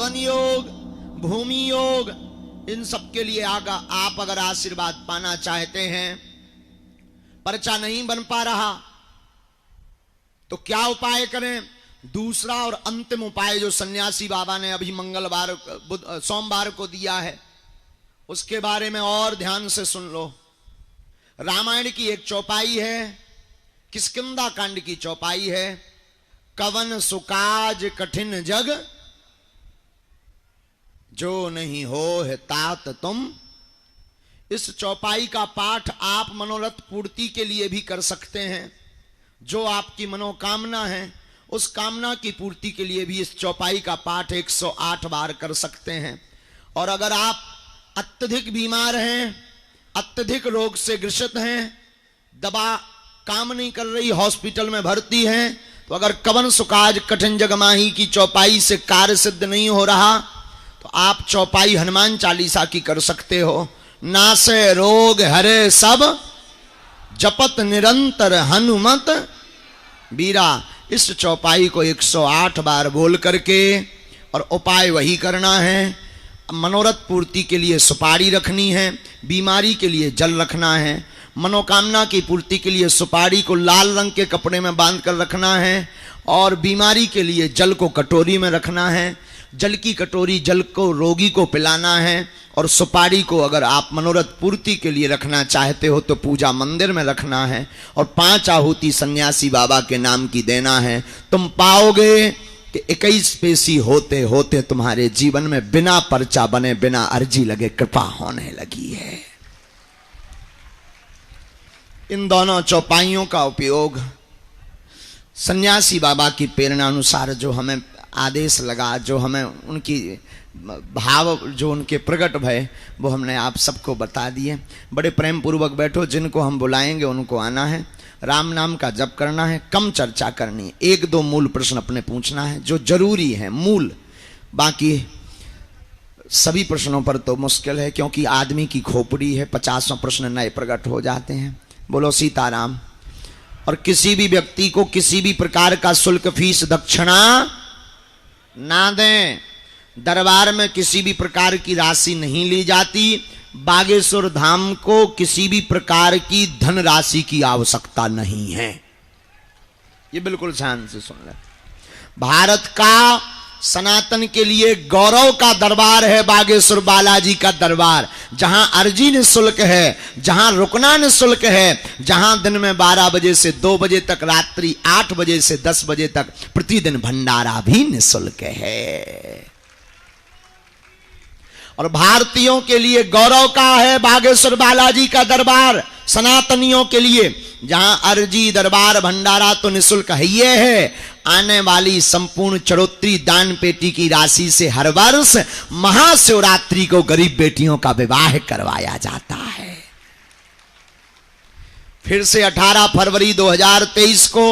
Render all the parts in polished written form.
One योग, भूमि योग, इन सब के लिए आप अगर आशीर्वाद पाना चाहते हैं, पर्चा नहीं बन पा रहा तो क्या उपाय करें? दूसरा और अंतिम उपाय जो सन्यासी बाबा ने अभी सोमवार को दिया है, उसके बारे में और ध्यान से सुन लो। रामायण की एक चौपाई है, किष्किंधा कांड की चौपाई है, कवन सुकाज कठिन जग जो नहीं हो है तात तुम। इस चौपाई का पाठ आप मनोरथ पूर्ति के लिए भी कर सकते हैं। जो आपकी मनोकामना है उस कामना की पूर्ति के लिए भी इस चौपाई का पाठ 108 बार कर सकते हैं। और अगर आप अत्यधिक बीमार हैं, अत्यधिक रोग से ग्रसित हैं, दवा काम नहीं कर रही, हॉस्पिटल में भर्ती हैं, तो अगर कवन सुकाज कठिन जग माही की चौपाई से कार्य सिद्ध नहीं हो रहा तो आप चौपाई हनुमान चालीसा की कर सकते हो। नासे रोग हरे सब जपत निरंतर हनुमत बीरा। इस चौपाई को 108 बार बोल करके, और उपाय वही करना है। मनोरथ पूर्ति के लिए सुपारी रखनी है, बीमारी के लिए जल रखना है, मनोकामना की पूर्ति के लिए सुपारी को लाल रंग के कपड़े में बांध कर रखना है, और बीमारी के लिए जल को कटोरी में रखना है। जल की कटोरी जल को रोगी को पिलाना है, और सुपारी को अगर आप मनोरथ पूर्ति के लिए रखना चाहते हो तो पूजा मंदिर में रखना है, और 5 आहुति सन्यासी बाबा के नाम की देना है। तुम पाओगे कि 21 पेशी होते होते तुम्हारे जीवन में बिना पर्चा बने, बिना अर्जी लगे कृपा होने लगी है। इन दोनों चौपाइयों का उपयोग सन्यासी बाबा की प्रेरणा अनुसार जो हमें आदेश लगा, जो हमें उनकी भाव जो उनके प्रकट भय, वो हमने आप सबको बता दिए। बड़े प्रेम पूर्वक बैठो, जिनको हम बुलाएंगे उनको आना है, राम नाम का जप करना है, कम चर्चा करनी है, 1-2 मूल प्रश्न अपने पूछना है जो जरूरी है, मूल। बाकी सभी प्रश्नों पर तो मुश्किल है, क्योंकि आदमी की खोपड़ी है, 50 प्रश्न नए प्रकट हो जाते हैं। बोलो सीताराम। और किसी भी व्यक्ति को किसी भी प्रकार का शुल्क, फीस, दक्षिणा ना दें। दरबार में किसी भी प्रकार की राशि नहीं ली जाती। बागेश्वर धाम को किसी भी प्रकार की धन राशि की आवश्यकता नहीं है। ये बिल्कुल ध्यान से सुन ले। भारत का सनातन के लिए गौरव का दरबार है बागेश्वर बालाजी का दरबार, जहां अर्जी निःशुल्क है, जहां रुकना निःशुल्क है, जहां दिन में 12 बजे से 2 बजे तक, रात्रि 8 बजे से 10 बजे तक प्रतिदिन भंडारा भी निःशुल्क है। और भारतीयों के लिए गौरव का है बागेश्वर बालाजी का दरबार, सनातनियों के लिए, जहां अर्जी, दरबार, भंडारा तो निःशुल्क ही है। आने वाली संपूर्ण चरोत्री दान पेटी की राशि से हर वर्ष महाशिवरात्रि को गरीब बेटियों का विवाह करवाया जाता है। फिर से 18 फरवरी 2023 को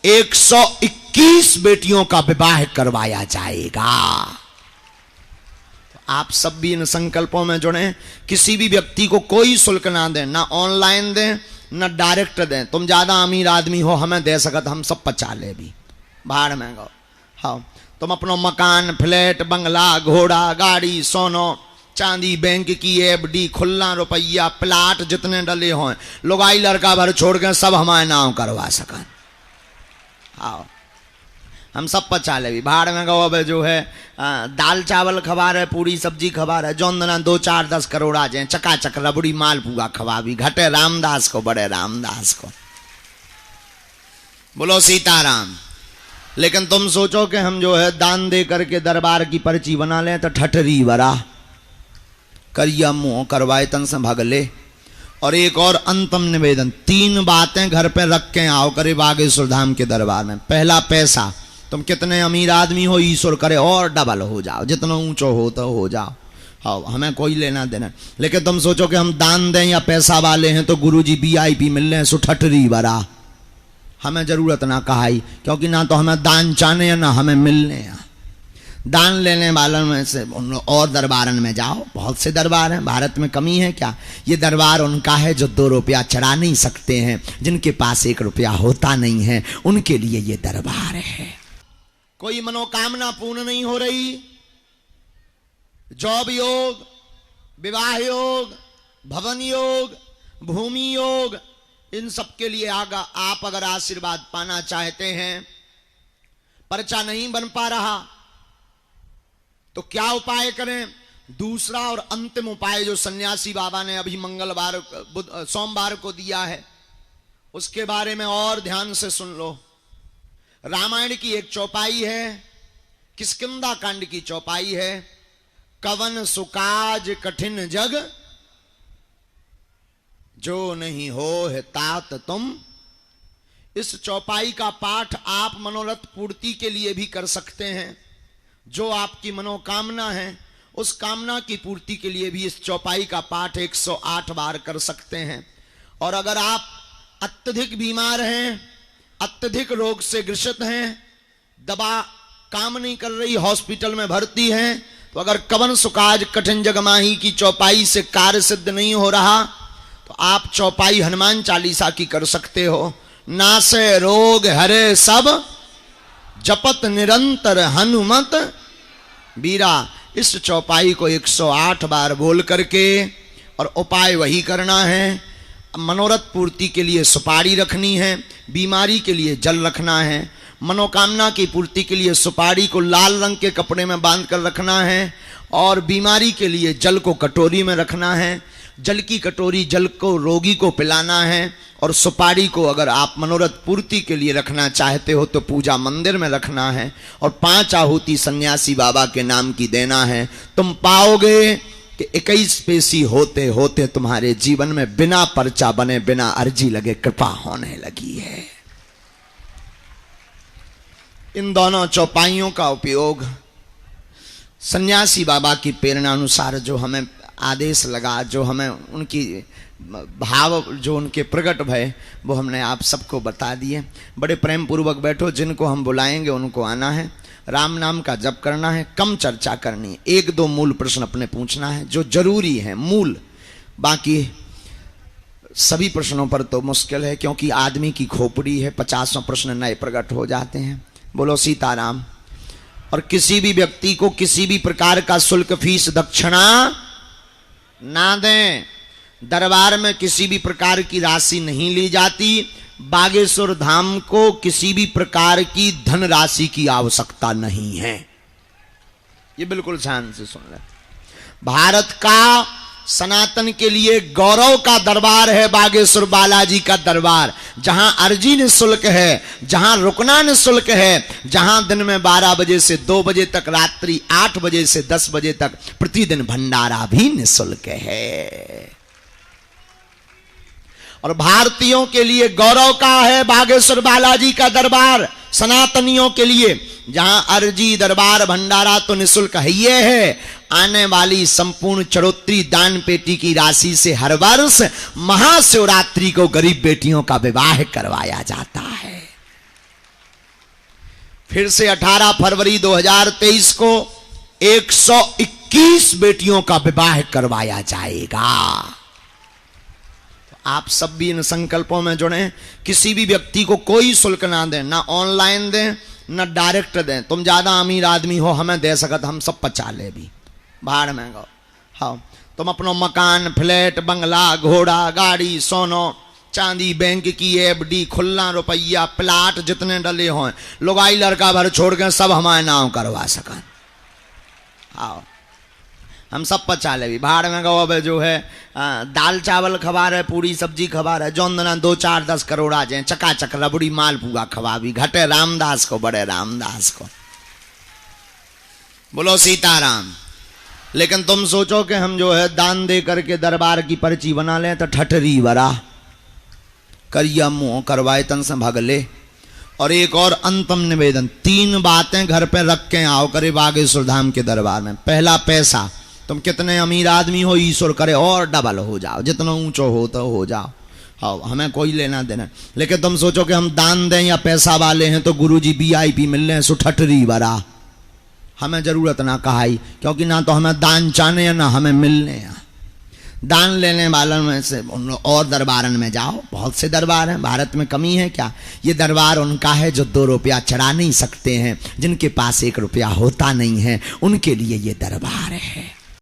121 बेटियों का विवाह करवाया जाएगा। आप सब भी इन संकल्पों में जुड़े। किसी भी व्यक्ति को कोई शुल्क ना दें, ना ऑनलाइन दें, ना डायरेक्ट दें। तुम ज्यादा अमीर आदमी हो, हमें दे सकत, हम सब पचा ले भी, भाड़ में गो। हाँ, तुम अपनो मकान, फ्लैट, बंगला, घोड़ा, गाड़ी, सोनो चांदी, बैंक की एफडी, खुला रुपया, प्लाट जितने डले हों, लुगाई लड़का भर छोड़ के सब हमारे नाम करवा सकन। हाँ, हम सब पचा ले भी, भाड़ में गो। अब जो है दाल चावल खवा रहे, पूरी सब्जी खवा रहे, जौन दना 2, 4, 10 करोड़ आ जाए, चकाचक रबड़ी मालपुआ खवा भी, घटे रामदास को, बड़े रामदास को। बोलो सीताराम। लेकिन तुम सोचो कि हम जो है दान दे करके दरबार की पर्ची बना लें तो ठठरी बरा करिया मुंह करवाए तन से भगले। और एक और अंतम निवेदन, 3 बातें घर पे रख के आओ करे बागेश्वर धाम के दरबार में। पहला, पैसा। तुम कितने अमीर आदमी हो, ईश्वर करे और डबल हो जाओ, जितना ऊंचो हो तो हो जाओ। हाँ, हमें कोई लेना देना। लेकिन तुम सोचो कि हम दान दें या पैसा वाले हैं तो गुरुजी VIP मिल रहे हैं, सो ठठरी बरा। हमें जरूरत ना कहाई, क्योंकि ना तो हमें दान चाहने हैं ना हमें मिलने हैं। दान लेने वालों में से और दरबारन में जाओ, बहुत से दरबार हैं, भारत में कमी है क्या? ये दरबार उनका है जो 2 रुपया चढ़ा नहीं सकते हैं, जिनके पास 1 रुपया होता नहीं है, उनके लिए ये दरबार है। कोई मनोकामना पूर्ण नहीं हो रही, जॉब योग, विवाह योग, भवन योग, भूमि योग, इन सब के लिए आप अगर आशीर्वाद पाना चाहते हैं, पर्चा नहीं बन पा रहा तो क्या उपाय करें? दूसरा और अंतिम उपाय जो सन्यासी बाबा ने अभी सोमवार को दिया है, उसके बारे में और ध्यान से सुन लो। रामायण की एक चौपाई है, किष्किंधा कांड की चौपाई है, कवन सुकाज कठिन जग जो नहीं हो है तात तुम। इस चौपाई का पाठ आप मनोरथ पूर्ति के लिए भी कर सकते हैं। जो आपकी मनोकामना है उस कामना की पूर्ति के लिए भी इस चौपाई का पाठ 108 बार कर सकते हैं। और अगर आप अत्यधिक बीमार हैं, अत्यधिक रोग से ग्रसित हैं, दवा काम नहीं कर रही, हॉस्पिटल में भर्ती हैं, तो अगर कवन सुकाज कठिन जग माही की चौपाई से कार्य सिद्ध नहीं हो रहा तो आप चौपाई हनुमान चालीसा की कर सकते हो। नासे रोग हरे सब जपत निरंतर हनुमत बीरा। इस चौपाई को 108 बार बोल करके, और उपाय वही करना है। मनोरथ पूर्ति के लिए सुपारी रखनी है, बीमारी के लिए जल रखना है, मनोकामना की पूर्ति के लिए सुपारी को लाल रंग के कपड़े में बांध कर रखना है, और बीमारी के लिए जल को कटोरी में रखना है। जल की कटोरी जल को रोगी को पिलाना है, और सुपारी को अगर आप मनोरथ पूर्ति के लिए रखना चाहते हो तो पूजा मंदिर में रखना है, और 5 आहुति सन्यासी बाबा के नाम की देना है। तुम पाओगे कि 21 पेशी होते होते तुम्हारे जीवन में बिना पर्चा बने, बिना अर्जी लगे कृपा होने लगी है। इन दोनों चौपाइयों का उपयोग सन्यासी बाबा की प्रेरणा अनुसार जो हमें आदेश लगा, जो हमें उनकी भाव जो उनके प्रकट भय, वो हमने आप सबको बता दिए। बड़े प्रेम पूर्वक बैठो, जिनको हम बुलाएंगे उनको आना है, राम नाम का जप करना है, कम चर्चा करनी है, 1-2 मूल प्रश्न अपने पूछना है जो जरूरी है, मूल। बाकी सभी प्रश्नों पर तो मुश्किल है, क्योंकि आदमी की खोपड़ी है, 50 प्रश्न नए प्रकट हो जाते हैं। बोलो सीताराम। और किसी भी व्यक्ति को किसी भी प्रकार का शुल्क, फीस, दक्षिणा ना दें। दरबार में किसी भी प्रकार की राशि नहीं ली जाती। बागेश्वर धाम को किसी भी प्रकार की धन राशि की आवश्यकता नहीं है। ये बिल्कुल ध्यान से सुन ले। भारत का सनातन के लिए गौरव का दरबार है बागेश्वर बालाजी का दरबार, जहां अर्जी निःशुल्क है, जहां रुकना निःशुल्क है, जहां दिन में 12 बजे से 2 बजे तक, रात्रि 8 बजे से 10 बजे तक प्रतिदिन भंडारा भी निःशुल्क है। और भारतीयों के लिए गौरव का है बागेश्वर बालाजी का दरबार, सनातनियों के लिए, जहां अर्जी, दरबार, भंडारा तो निःशुल्क है। ये है आने वाली संपूर्ण चरोत्री दान पेटी की राशि से हर वर्ष महाशिवरात्रि को गरीब बेटियों का विवाह करवाया जाता है। फिर से 18 फरवरी 2023 को 121 बेटियों का विवाह करवाया जाएगा। आप सब भी इन संकल्पों में जुड़े। किसी भी व्यक्ति को कोई शुल्क ना दें, ना ऑनलाइन दें, ना डायरेक्ट दें। तुम ज्यादा अमीर आदमी हो, हमें दे सकत, हम सब पचा ले भी, भाड़ में गो। हाँ, तुम अपनो मकान, फ्लैट, बंगला, घोड़ा, गाड़ी, सोनो, चांदी, बैंक की एफडी, खुला रुपया, प्लाट जितने डले हों, लुगाई लड़का भर छोड़ के सब हमारे नाम करवा सकन। हाँ, हम सब पचा ले भी, भाड़ में गो। अब जो है दाल चावल खबा रहे, पूरी सब्जी खबा रहे, जौन दिना 2, 4, 10 करोड़ आ जाए, चकाचक रबड़ी मालपुआ खवा भी, घटे रामदास को, बड़े रामदास को। बोलो सीताराम। लेकिन तुम सोचो कि हम जो है दान दे करके दरबार की पर्ची बना लें तो ठठरी बरा करिया मुंह करवाए तन से भगले। और एक और अंतम निवेदन, 3 बातें घर पे रख के आओ करे बागेश्वर धाम के दरबार में। पहला, पैसा। तुम कितने अमीर आदमी हो, ईश्वर करे और डबल हो जाओ, जितना ऊंचो हो तो हो जाओ। हाँ, हमें कोई लेना देना। लेकिन तुम सोचो कि हम दान दें या पैसा वाले हैं तो गुरुजी VIP मिल रहे हैं, सो ठठरी बरा। हमें जरूरत ना कहाई, क्योंकि ना तो हमें दान चाहने हैं ना हमें मिलने हैं। दान लेने वालों में से और दरबारन में जाओ, बहुत से दरबार हैं, भारत में कमी है क्या? ये दरबार उनका है जो 2 रुपया चढ़ा नहीं सकते हैं, जिनके पास 1 रुपया होता नहीं है, उनके लिए ये दरबार है।